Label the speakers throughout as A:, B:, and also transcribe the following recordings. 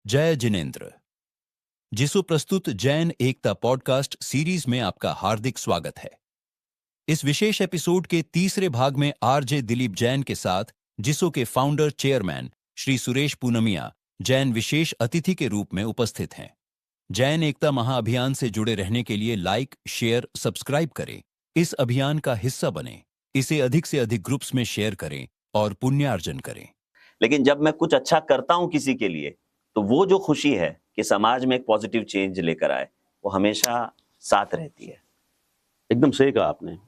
A: जय जिनेन्द्र। जिसु प्रस्तुत जैन एकता पॉडकास्ट सीरीज में आपका हार्दिक स्वागत है। इस विशेष एपिसोड के तीसरे भाग में आरजे दिलीप जैन के साथ जिसु के फाउंडर चेयरमैन श्री सुरेश पूनमिया जैन विशेष अतिथि के रूप में उपस्थित हैं। जैन एकता महाअभियान से जुड़े रहने के लिए लाइक, शेयर, सब्सक्राइब करें। इस अभियान का हिस्सा बने, इसे अधिक से अधिक ग्रुप्स में शेयर करें और पुण्यार्जन करें।
B: लेकिन जब मैं कुछ अच्छा करता हूं किसी के लिए, तो वो जो खुशी है कि समाज में एक पॉजिटिव चेंज लेकर आए, वो हमेशा साथ रहती है।
C: एकदम सही कहा आपने।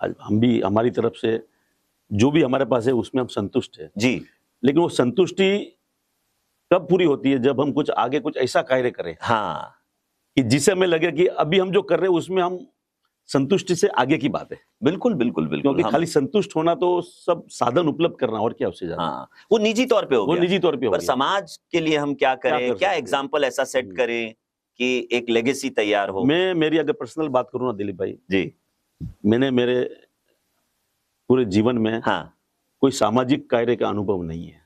C: आज हम भी हमारी तरफ से जो भी हमारे पास है उसमें हम संतुष्ट हैं
B: जी।
C: लेकिन वो संतुष्टि कब पूरी होती है? जब हम कुछ आगे कुछ ऐसा कार्य करें
B: हाँ,
C: कि जिससे हमें लगे कि अभी हम जो कर रहे हैं उसमें हम संतुष्टि से आगे की बात है।
B: बिल्कुल बिल्कुल बिल्कुल।
C: क्योंकि खाली संतुष्ट होना तो सब साधन उपलब्ध करना, और क्या उससे ज्यादा।
B: हाँ, वो निजी तौर पे हो
C: वो
B: गया।
C: निजी तौर पे हो
B: पर
C: गया।
B: समाज के लिए हम क्या करें,
C: कर
B: क्या
C: सकते हैं?
B: एग्जाम्पल ऐसा सेट करें कि एक लेगेसी तैयार हो।
C: मैं मेरी अगर पर्सनल बात करूं ना दिलीप भाई
B: जी।
C: मैंने मेरे पूरे जीवन में
B: हाँ,
C: कोई सामाजिक कार्य का अनुभव नहीं है।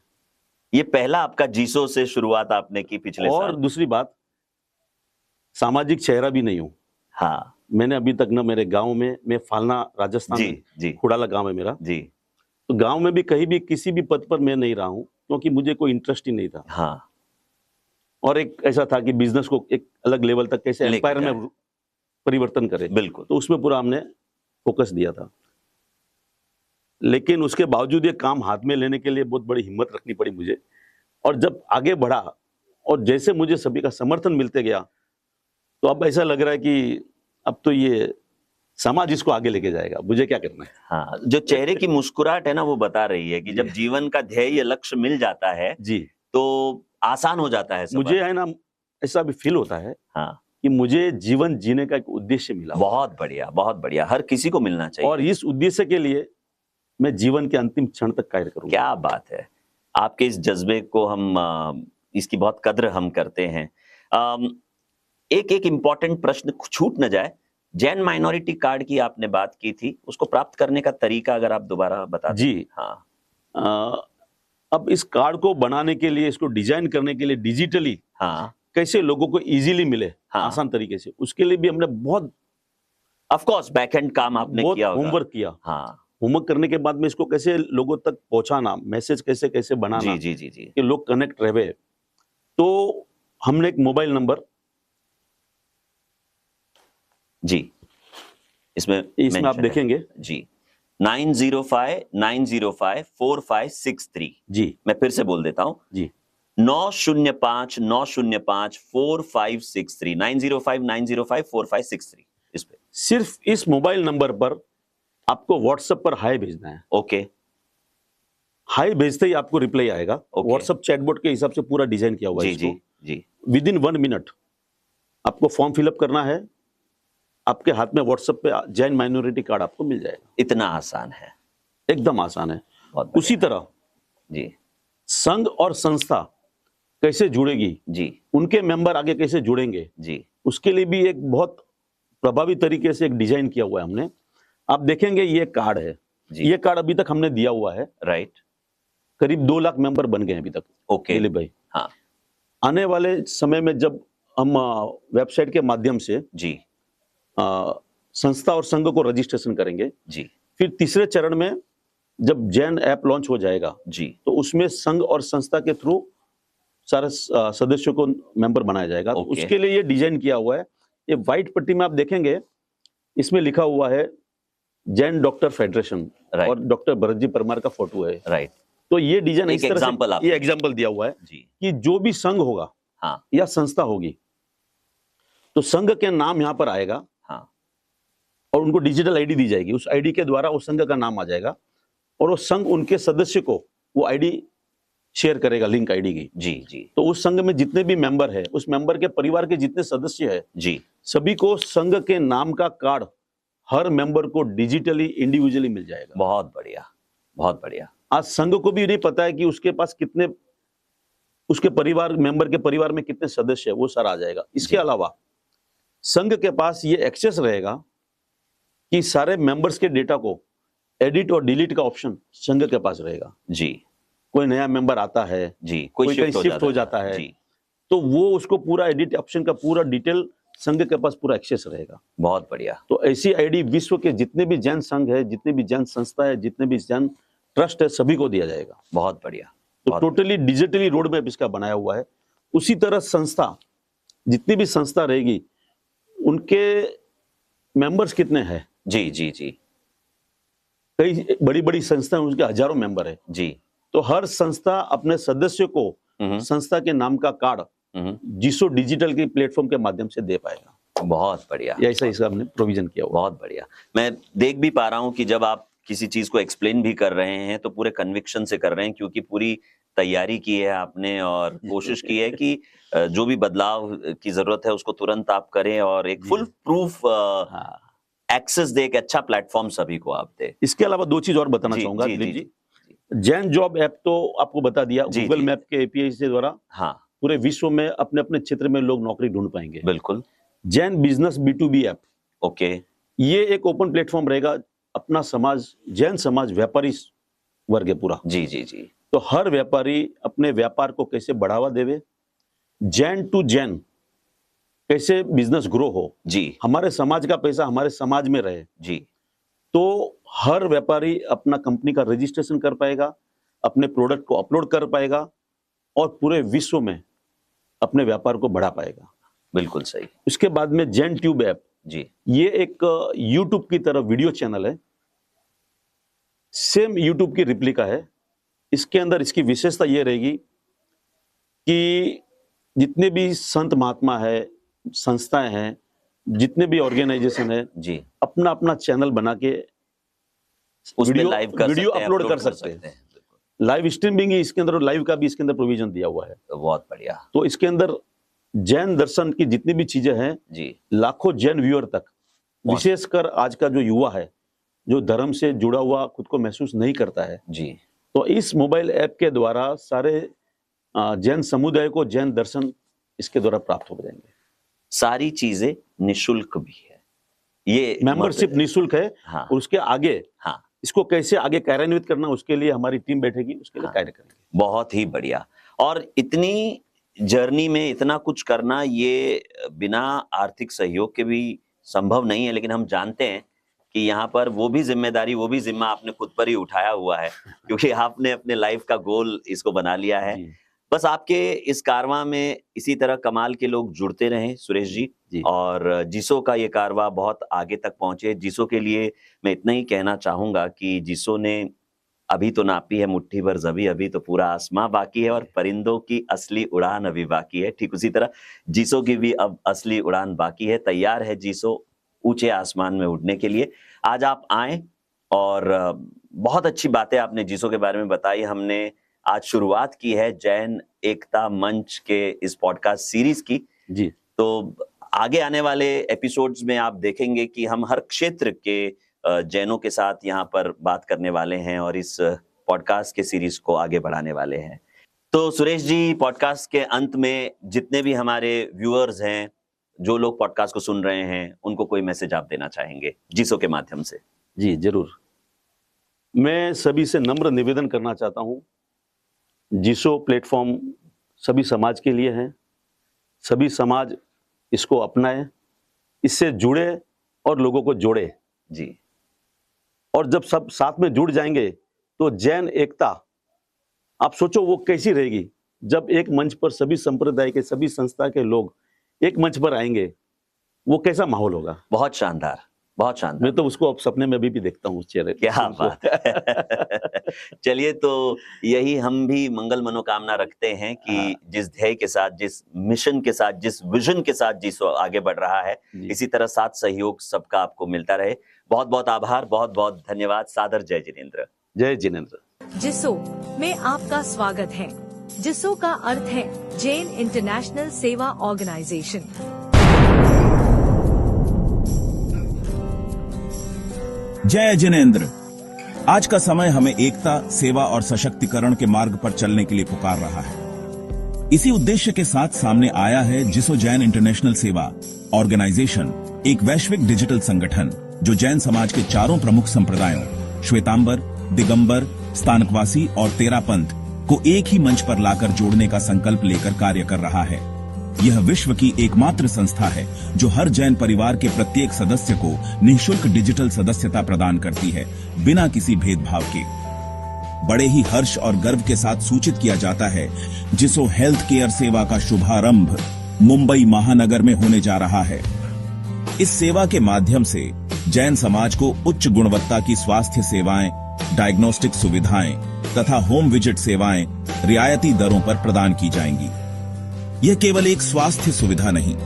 B: ये पहला आपका जीसो से शुरुआत आपने की पिछले
C: और
B: साल।
C: दूसरी बात, सामाजिक चेहरा भी नहीं हूं।
B: हाँ
C: मैंने अभी तक न मेरे गांव में, मैं फालना राजस्थान
B: जी
C: में,
B: जी
C: खुड़ाला गांव है मेरा,
B: जी।
C: तो गांव में भी कहीं भी किसी भी पद पर मैं नहीं रहा हूं क्योंकि मुझे कोई इंटरेस्ट ही नहीं था।
B: हाँ,
C: और एक ऐसा था कि बिजनेस को एक अलग लेवल तक कैसे
B: लेके
C: एम्पायर
B: जाए।
C: में परिवर्तन करे,
B: बिल्कुल।
C: तो उसमें पूरा हमने फोकस दिया था। लेकिन उसके बावजूद ये काम हाथ में लेने के लिए बहुत बड़ी हिम्मत रखनी पड़ी मुझे। और जब आगे बढ़ा और जैसे मुझे सभी का समर्थन मिलते गया, तो अब ऐसा लग रहा है कि अब तो ये समाज इसको आगे लेके जाएगा, मुझे क्या करना है।
B: हाँ, जो चेहरे की मुस्कुराहट है ना, वो बता रही है कि जब जीवन का ध्येय लक्ष्य मिल जाता है
C: जी,
B: तो आसान हो जाता है सफर।
C: मुझे है ना ऐसा भी फील होता है
B: हाँ,
C: कि मुझे जीवन जीने का एक उद्देश्य मिला।
B: बहुत बढ़िया, बहुत बढ़िया। हर किसी को मिलना चाहिए।
C: और इस उद्देश्य के लिए मैं जीवन के अंतिम क्षण तक कार्य करूंगा।
B: क्या बात है। आपके इस जज्बे को इसकी बहुत कद्र हम करते हैं। एक एक इम्पॉर्टेंट प्रश्न छूट न जाए। जैन माइनॉरिटी कार्ड की आपने बात की थी, उसको प्राप्त करने का तरीका अगर आप दोबारा बता दें।
C: जी।
B: हाँ
C: अब इस कार्ड को बनाने के लिए, इसको डिजाइन करने के लिए डिजिटली
B: हाँ
C: कैसे लोगों को इजीली मिले,
B: हाँ।
C: आसान तरीके से, उसके लिए भी हमने बहुत
B: ऑफ कोर्स बैकएंड काम आपने किया होगा।
C: होमवर्क किया।
B: हाँ
C: होमवर्क करने के बाद में इसको कैसे लोगों तक पहुंचाना, मैसेज कैसे कैसे बनाना
B: जी जी जी जी।
C: कि लोग कनेक्ट रहे। तो हमने एक मोबाइल नंबर
B: जी इसमें
C: आप
B: mention है।
C: देखेंगे
B: जी 9059054563।
C: जी।
B: मैं फिर से बोल देता हूं
C: जी
B: 905905456 9059054563। इस पे
C: सिर्फ इस मोबाइल नंबर पर आपको व्हाट्सएप पर हाय भेजना है।
B: ओके।
C: हाय भेजते ही आपको रिप्लाई आएगा।
B: ओके।
C: व्हाट्सएप चैटबॉट के हिसाब से पूरा डिजाइन किया हुआ है
B: जी
C: इसको।
B: जी जी।
C: विद इन 1 मिनट आपको फॉर्म फिलअप करना है, आपके हाथ में व्हाट्सएप पे जैन माइनॉरिटी कार्ड आपको मिल जाएगा।
B: इतना आसान है।
C: एकदम आसान है।
B: बहुत बढ़िया।
C: उसी तरह
B: जी
C: संघ और संस्था कैसे जुड़ेगी,
B: जी
C: उनके मेंबर आगे कैसे जुड़ेंगे,
B: जी
C: उसके लिए भी एक बहुत प्रभावी तरीके से एक डिजाइन किया हुआ है हमने। आप देखेंगे ये कार्ड है
B: जी।
C: ये कार्ड अभी तक हमने दिया हुआ है।
B: राइट।
C: करीब 2 लाख मेंबर बन गए हैं अभी तक।
B: ओके
C: दिलीप भाई,
B: हाँ
C: आने वाले समय में जब हम वेबसाइट के माध्यम से
B: जी
C: संस्था और संघ को रजिस्ट्रेशन करेंगे,
B: जी
C: फिर तीसरे चरण में जब जैन ऐप लॉन्च हो जाएगा,
B: जी
C: तो उसमें संघ और संस्था के थ्रू सारे सदस्यों को मेंबर बनाया जाएगा। तो
B: ओके।
C: उसके लिए ये डिजाइन किया हुआ है। ये व्हाइट पट्टी में आप देखेंगे, इसमें लिखा हुआ है जैन डॉक्टर फेडरेशन
B: Right.
C: और डॉक्टर भरत जी परमार का फोटो है।
B: राइट।
C: तो ये डिजाइन
B: एक
C: इस तरह
B: example
C: से,
B: आपने
C: ये एग्जाम्पल दिया हुआ है
B: जी
C: कि जो भी संघ होगा
B: हाँ
C: या संस्था होगी, तो संघ के नाम यहाँ पर आएगा
B: हाँ
C: और उनको डिजिटल आईडी दी जाएगी। उस आईडी के द्वारा उस संघ का नाम आ जाएगा और वो संघ उनके सदस्य को वो आईडी शेयर करेगा, लिंक आईडी की।
B: जी जी
C: तो उस संघ में जितने भी मेंबर है, उस मेंबर के परिवार के जितने सदस्य है,
B: जी।
C: सभी को संघ के नाम का कार्ड हर मेंबर को डिजिटली इंडिविजुअली मिल जाएगा।
B: बहुत बढ़िया, बहुत बढ़िया।
C: आज संघ को भी नहीं पता है कि उसके पास कितने, उसके परिवार मेंबर के परिवार में कितने सदस्य है, वो सारा आ जाएगा। इसके अलावा संघ के पास ये एक्सेस रहेगा कि सारे मेंबर्स के डेटा को एडिट और डिलीट का ऑप्शन संघ के पास रहेगा।
B: जी
C: कोई नया मेंबर आता है,
B: जी
C: कोई कहीं शिफ्ट हो जाता है,
B: जी
C: तो वो उसको पूरा एडिट ऑप्शन का पूरा डिटेल संघ के पास पूरा एक्सेस रहेगा।
B: बहुत बढ़िया।
C: तो ऐसी आईडी विश्व के जितने भी जैन संघ है, जितने भी जैन संस्था है, जितने भी जैन ट्रस्ट है, सभी को दिया जाएगा।
B: बहुत बढ़िया।
C: तो टोटली डिजिटली रोड मैप इसका बनाया हुआ है। उसी तरह संस्था, जितनी भी संस्था रहेगी, उनके मेंबर्स कितने हैं?
B: जी जी जी
C: कई बड़ी बड़ी संस्थाएं, उनके हजारों मेंबर है
B: जी।
C: तो हर संस्था अपने सदस्य को संस्था के नाम का कार्ड जिसो डिजिटल के प्लेटफॉर्म के माध्यम से दे पाएगा।
B: बहुत बढ़िया।
C: ऐसा इसका हमने प्रोविजन किया हुआ।
B: बहुत बढ़िया। मैं देख भी पा रहा हूँ कि जब आप किसी चीज को एक्सप्लेन भी कर रहे हैं तो पूरे कन्विक्शन से कर रहे हैं, क्योंकि पूरी तैयारी की है आपने और कोशिश की है कि जो भी बदलाव की जरूरत है उसको तुरंत आप करें और एक फुल प्रूफ एक्सेस दे, एक अच्छा प्लेटफॉर्म सभी को आप दे।
C: इसके अलावा दो चीज और बताना चाहूंगा दिलीप जी। जैन जॉब ऐप तो आपको बता दिया, गूगल मैप के एपीआई से द्वारा
B: हाँ
C: पूरे विश्व में अपने अपने क्षेत्र में लोग नौकरी ढूंढ पाएंगे।
B: बिल्कुल।
C: Jain business B2B app,
B: okay,
C: ये एक ओपन प्लेटफॉर्म रहेगा। अपना समाज, जैन समाज व्यापारी वर्ग है पूरा।
B: जी जी जी।
C: तो हर व्यापारी अपने व्यापार को कैसे बढ़ावा देवे, जैन टू जैन कैसे बिजनेस ग्रो हो
B: जी,
C: हमारे समाज का पैसा हमारे समाज में रहे
B: जी।
C: तो हर व्यापारी अपना कंपनी का रजिस्ट्रेशन कर पाएगा, अपने प्रोडक्ट को अपलोड कर पाएगा और पूरे विश्व में अपने व्यापार को बढ़ा पाएगा।
B: बिल्कुल सही।
C: उसके बाद में जैन ट्यूब ऐप
B: जी,
C: ये एक YouTube की तरह वीडियो चैनल है, सेम YouTube की रिप्लिका है। इसके अंदर इसकी विशेषता ये रहेगी कि जितने भी संत महात्मा है, संस्थाएं हैं, जितने भी ऑर्गेनाइजेशन है
B: जी,
C: अपना अपना चैनल बना के
B: वीडियो
C: वीडियो अपलोड कर सकते हैं। लाइव स्ट्रीमिंग ही इसके अंदर, लाइव का भी इसके अंदर प्रोविजन दिया हुआ है।
B: बहुत बढ़िया।
C: तो इसके अंदर जैन दर्शन की जितनी भी चीजें हैं
B: जी,
C: लाखों जैन व्यूअर तक, विशेषकर आज का जो युवा है जो धर्म से जुड़ा हुआ खुद को महसूस नहीं करता है
B: जी,
C: तो इस मोबाइल ऐप के द्वारा सारे जैन समुदाय को जैन दर्शन इसके द्वारा प्राप्त हो जाएंगे।
B: सारी चीजें निशुल्क भी है, ये
C: मेंबरशिप निशुल्क है।
B: हाँ,
C: और उसके आगे
B: हाँ,
C: इसको कैसे आगे कार्यान्वित करना उसके लिए हमारी टीम बैठेगी, उसके लिए कार्य करेंगे।
B: बहुत ही बढ़िया। और इतनी जर्नी में इतना कुछ करना ये बिना आर्थिक सहयोग के भी संभव नहीं है, लेकिन हम जानते हैं कि यहाँ पर वो भी जिम्मेदारी, वो भी जिम्मा आपने खुद पर ही उठाया हुआ है, क्योंकि आपने अपने लाइफ का गोल इसको बना लिया है। बस आपके इस कारवां में इसी तरह कमाल के लोग जुड़ते रहें सुरेश जी, और जिसो का ये कारवां बहुत आगे तक पहुंचे। जिसो के लिए मैं इतना ही कहना चाहूंगा कि जिसो ने अभी तो नापी है मुट्ठी भर जबी, अभी तो पूरा आसमां बाकी है और परिंदों की असली उड़ान अभी बाकी है। ठीक उसी तरह जिसो की भी अब असली उड़ान बाकी है। तैयार है जिसो ऊंचे आसमान में उड़ने के लिए। आज आप आए और बहुत अच्छी बातें आपने जिसो के बारे में बताई। हमने आज शुरुआत की है जैन एकता मंच के इस पॉडकास्ट सीरीज की
C: जी।
B: तो आगे आने वाले एपिसोड्स में आप देखेंगे कि हम हर क्षेत्र के जैनों के साथ यहाँ पर बात करने वाले हैं और इस पॉडकास्ट के सीरीज को आगे बढ़ाने वाले हैं। तो सुरेश जी, पॉडकास्ट के अंत में जितने भी हमारे व्यूअर्स हैं, जो लोग पॉडकास्ट को सुन रहे हैं, उनको कोई मैसेज आप देना चाहेंगे जिसो के माध्यम से?
C: जी जरूर। मैं सभी से नम्र निवेदन करना चाहता हूँ, जिसो प्लेटफॉर्म सभी समाज के लिए है। सभी समाज इसको अपनाए, इससे जुड़े और लोगों को जोड़े
B: जी।
C: और जब सब साथ में जुड़ जाएंगे तो जैन एकता, आप सोचो वो कैसी रहेगी जब एक मंच पर सभी संप्रदाय के, सभी संस्था के लोग एक मंच पर आएंगे, वो कैसा माहौल होगा।
B: बहुत शानदार, बहुत शानदार।
C: मैं तो उसको अब सपने में भी देखता हूँ उस चेहरे।
B: क्या बात है। चलिए, तो यही हम भी मंगल मनोकामना रखते हैं कि जिस ध्येय के साथ, जिस मिशन के साथ, जिस विजन के साथ जिसो आगे बढ़ रहा है, इसी तरह साथ सहयोग सबका आपको मिलता रहे। बहुत बहुत आभार, बहुत बहुत धन्यवाद। सादर जय जिनेंद्र।
C: जय जिनेंद्र।
D: जिसो में आपका स्वागत है। जिसो का अर्थ है जैन इंटरनेशनल सेवा ऑर्गेनाइजेशन।
E: जय जिनेंद्र। आज का समय हमें एकता, सेवा और सशक्तिकरण के मार्ग पर चलने के लिए पुकार रहा है। इसी उद्देश्य के साथ सामने आया है जिसो जैन इंटरनेशनल सेवा ऑर्गेनाइजेशन, एक वैश्विक डिजिटल संगठन जो जैन समाज के चारों प्रमुख संप्रदायों श्वेतांबर, दिगंबर, स्थानकवासी और तेरापंथ को एक ही मंच पर लाकर जोड़ने का संकल्प लेकर कार्य कर रहा है। यह विश्व की एकमात्र संस्था है जो हर जैन परिवार के प्रत्येक सदस्य को निःशुल्क डिजिटल सदस्यता प्रदान करती है, बिना किसी भेदभाव के। बड़े ही हर्ष और गर्व के साथ सूचित किया जाता है, जिसो हेल्थ केयर सेवा का शुभारंभ मुंबई महानगर में होने जा रहा है। इस सेवा के माध्यम से जैन समाज को उच्च गुणवत्ता की स्वास्थ्य सेवाएं, डायग्नोस्टिक सुविधाएं तथा होम विजिट सेवाएं रियायती दरों पर प्रदान की जाएंगी। यह केवल एक स्वास्थ्य सुविधा नहीं,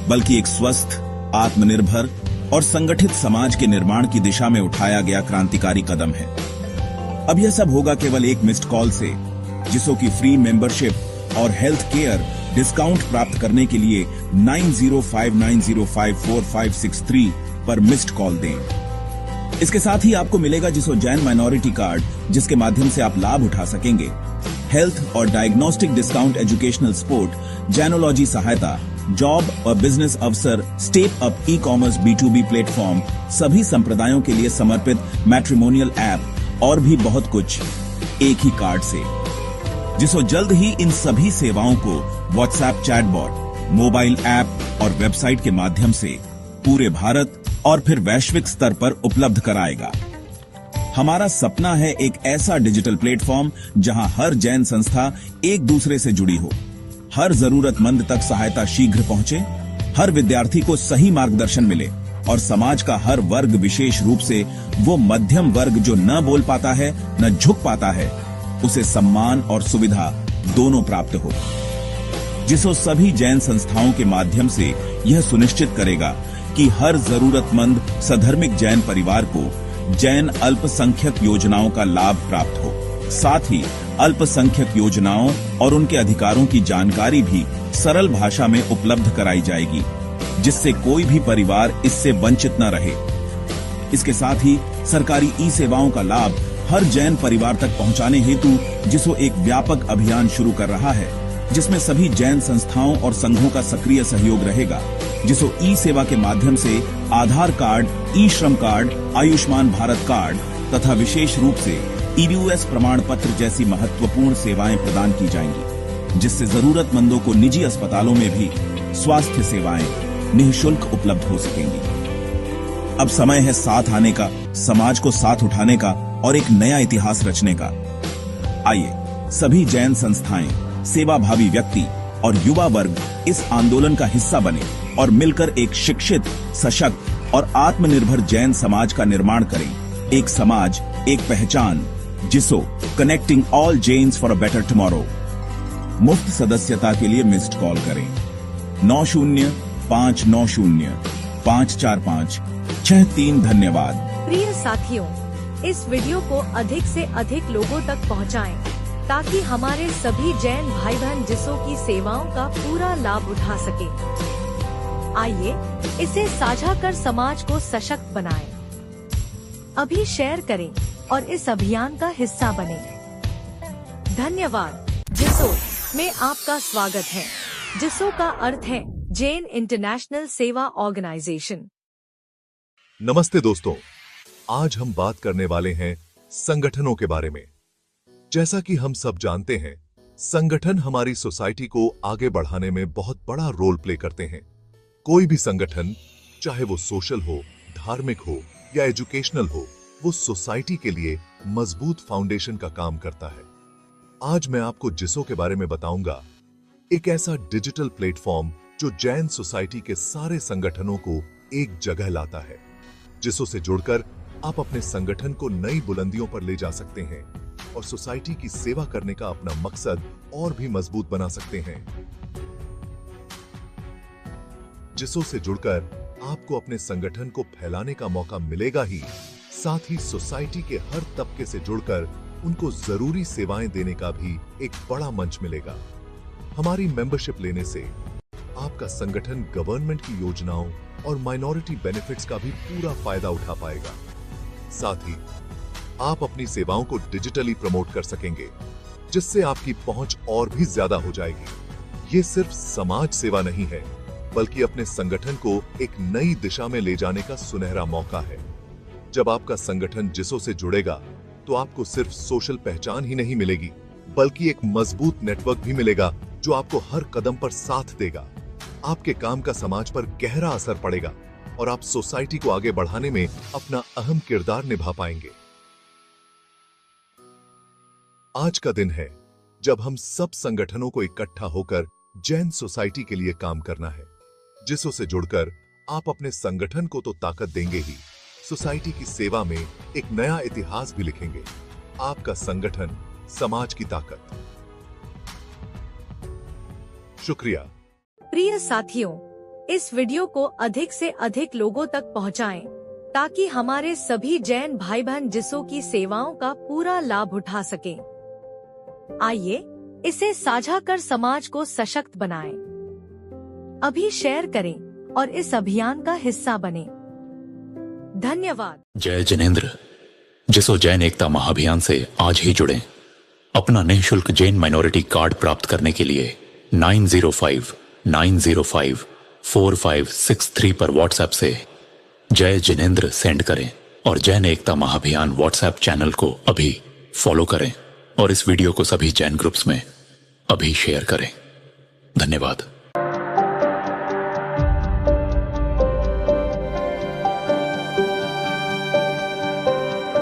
E: बल्कि एक स्वस्थ, आत्मनिर्भर और संगठित समाज के निर्माण की दिशा में उठाया गया क्रांतिकारी कदम है। अब यह सब होगा केवल एक मिस्ड कॉल से। जिसो की फ्री मेंबरशिप और हेल्थ केयर डिस्काउंट प्राप्त करने के लिए 9059054563 पर मिस्ड कॉल दें। इसके साथ ही आपको मिलेगा जिसो जैन माइनॉरिटी कार्ड, जिसके माध्यम से आप लाभ उठा सकेंगे। हेल्थ और डायग्नोस्टिक डिस्काउंट, एजुकेशनल सपोर्ट, जैनोलॉजी सहायता, जॉब और बिजनेस अवसर, step up e-commerce B2B platform, सभी संप्रदायों के लिए समर्पित मैट्रिमोनियल ऐप और भी बहुत कुछ एक ही कार्ड से। जिसो जल्द ही इन सभी सेवाओं को व्हाट्सएप चैटबॉट, मोबाइल ऐप और वेबसाइट के माध्यम से पूरे भारत और फिर वैश्विक स्तर पर उपलब्ध कराएगा। हमारा सपना है एक ऐसा डिजिटल प्लेटफॉर्म जहां हर जैन संस्था एक दूसरे से जुड़ी हो, हर जरूरतमंद तक सहायता शीघ्र पहुंचे, हर विद्यार्थी को सही मार्गदर्शन मिले और समाज का हर वर्ग, विशेष रूप से वो मध्यम वर्ग जो न बोल पाता है न झुक पाता है, उसे सम्मान और सुविधा दोनों प्राप्त हो। जिसो सभी जैन संस्थाओं के माध्यम से यह सुनिश्चित करेगा कि हर जरूरतमंद सधर्मिक जैन परिवार को जैन अल्पसंख्यक योजनाओं का लाभ प्राप्त हो। साथ ही अल्पसंख्यक योजनाओं और उनके अधिकारों की जानकारी भी सरल भाषा में उपलब्ध कराई जाएगी, जिससे कोई भी परिवार इससे वंचित न रहे। इसके साथ ही सरकारी ई सेवाओं का लाभ हर जैन परिवार तक पहुंचाने हेतु जिसो एक व्यापक अभियान शुरू कर रहा है, जिसमें सभी जैन संस्थाओं और संघों का सक्रिय सहयोग रहेगा। जिसो ई सेवा के माध्यम से आधार कार्ड, ई श्रम कार्ड, आयुष्मान भारत कार्ड तथा विशेष रूप से EBUS प्रमाण पत्र जैसी महत्वपूर्ण सेवाएं प्रदान की जाएंगी, जिससे जरूरतमंदों को निजी अस्पतालों में भी स्वास्थ्य सेवाएं निःशुल्क उपलब्ध हो सकेंगी। अब समय है साथ आने का, समाज को साथ उठाने का और एक नया इतिहास रचने का। आइए सभी जैन संस्थाएं, सेवाभावी व्यक्ति और युवा वर्ग इस आंदोलन का हिस्सा बने और मिलकर एक शिक्षित, सशक्त और आत्मनिर्भर जैन समाज का निर्माण करें। एक समाज, एक पहचान, जिसो connecting all Jains for a better tomorrow. मुफ्त सदस्यता के लिए मिस्ड कॉल करें 9059054563। धन्यवाद।
D: प्रिय साथियों, इस वीडियो को अधिक से अधिक लोगों तक पहुंचाएं, ताकि हमारे सभी जैन भाई बहन जिसो की सेवाओं का पूरा लाभ उठा सके। आइए इसे साझा कर समाज को सशक्त बनाएं। अभी शेयर करें और इस अभियान का हिस्सा बनें। धन्यवाद। जिसो में आपका स्वागत है। जिसो का अर्थ है जैन इंटरनेशनल सेवा ऑर्गेनाइजेशन।
F: नमस्ते दोस्तों, आज हम बात करने वाले हैं संगठनों के बारे में। जैसा कि हम सब जानते हैं, संगठन हमारी सोसाइटी को आगे बढ़ाने में बहुत बड़ा रोल प्ले करते हैं। कोई भी संगठन, चाहे वो सोशल हो, धार्मिक हो या एजुकेशनल हो, वो सोसाइटी के लिए मजबूत फाउंडेशन का काम करता है। आज मैं आपको जिसो के बारे में बताऊंगा, एक ऐसा डिजिटल प्लेटफॉर्म जो जैन सोसाइटी के सारे संगठनों को एक जगह लाता है। जिसो से जुड़कर आप अपने संगठन को नई बुलंदियों पर ले जा सकते हैं और सोसाइटी की सेवा करने का अपना मकसद और भी मजबूत बना सकते हैं। जिसो से जुड़कर आपको अपने संगठन को फैलाने का मौका मिलेगा ही, साथ ही सोसाइटी के हर तबके से जुड़कर उनको जरूरी सेवाएं देने का भी एक बड़ा मंच मिलेगा। हमारी मेंबरशिप लेने से आपका संगठन गवर्नमेंट की योजनाओं और माइनॉरिटी बेनिफिट्स का भी पूरा फायदा उठा पाएगा। साथ ही आप अपनी सेवाओं को डिजिटली प्रमोट कर सकेंगे, जिससे आपकी पहुंच और भी ज्यादा हो जाएगी। ये सिर्फ समाज सेवा नहीं है, बल्कि अपने संगठन को एक नई दिशा में ले जाने का सुनहरा मौका है। जब आपका संगठन जिसो से जुड़ेगा, तो आपको सिर्फ सोशल पहचान ही नहीं मिलेगी, बल्कि एक मजबूत नेटवर्क भी मिलेगा जो आपको हर कदम पर साथ देगा। आपके काम का समाज पर गहरा असर पड़ेगा और आप सोसाइटी को आगे बढ़ाने में अपना अहम किरदार निभा पाएंगे। आज का दिन है जब हम सब संगठनों को इकट्ठा होकर जैन सोसाइटी के लिए काम करना है। जिसों से जुड़कर आप अपने संगठन को तो ताकत देंगे ही, सोसाइटी की सेवा में एक नया इतिहास भी लिखेंगे। आपका संगठन, समाज की ताकत। शुक्रिया।
D: प्रिय साथियों, इस वीडियो को अधिक से अधिक लोगों तक पहुंचाएं, ताकि हमारे सभी जैन भाई बहन जिसों की सेवाओं का पूरा लाभ उठा सकें। आइए इसे साझा कर समाज को सशक्त बनाएं। अभी शेयर करें और इस अभियान का हिस्सा बनें। धन्यवाद।
A: जय जिनेंद्र। जिसो जैन एकता महाअभियान से आज ही जुड़ें। अपना निःशुल्क जैन माइनॉरिटी कार्ड प्राप्त करने के लिए 9059054563 पर व्हाट्सएप से जय जिनेंद्र सेंड करें और जैन एकता महाअभियान व्हाट्सएप चैनल को अभी फॉलो करें और इस वीडियो को सभी जैन ग्रुप्स में अभी शेयर करें। धन्यवाद।